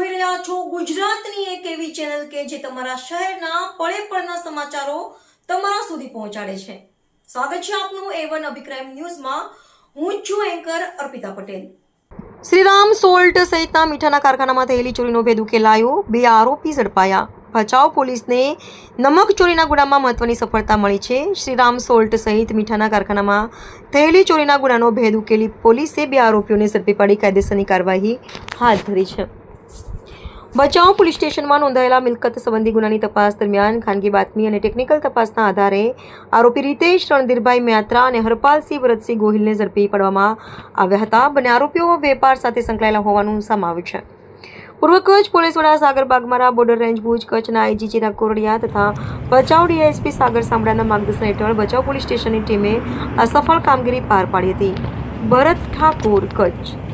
જોઈ રહ્યા છો ગુજરાતની એક એવી ચેનલ કે જે તમારા શહેરના પળે પળના સમાચારો તમારા સુધી પહોંચાડે છે। સ્વાગત છે આપનું A1 અભિક્રાઇમ ન્યૂઝમાં। હું છું એન્કર અર્પિતા પટેલ। શ્રીરામ સોલ્ટ સહિતના મીઠાના કારખાનામાં થયેલી ચોરીનો ભેદ ઉકેલાયો, 2 આરોપી ઝડપાયા। ભચાઉ પોલીસને નમક ચોરીના ગુનામાં મહત્વની સફળતા મળી છે। શ્રીરામ સોલ્ટ સહિત મીઠાના કારખાનામાં થયેલી ચોરીના ગુનાનો ભેદ ઉકેલી પોલીસે 2 આરોપીઓને ઝડપી પાડી કાયદેસરની કાર્યવાહી હાથ ધરી છે। ભચાઉ પોલીસ સ્ટેશનમાં નોંધાયેલા મિલકત સંબંધી ગુનાની તપાસ દરમિયાન ખાનગી બાતમી અને ટેકનિકલ તપાસના આધારે આરોપી રીતેશ રણધીરભાઈ મ્યાત્રા અને હરપાલસિંહ ભરતસિંહ ગોહિલને ઝડપી પાડવામાં આવ્યા હતા। બંને આરોપીઓ વેપાર સાથે સંકળાયેલા હોવાનું સામે આવ્યું છે। પૂર્વ કચ્છ પોલીસ વડા સાગર બાગમારા, બોર્ડર રેન્જ ભુજ કચ્છના આઈજી ચિરાગ કોરડિયા તથા ભચાઉ ડીએસપી સાગર સામડાના માર્ગદર્શન હેઠળ ભચાઉ પોલીસ સ્ટેશનની ટીમે આ સફળ કામગીરી પાર પાડી હતી। ભરત ઠાકોર, કચ્છ।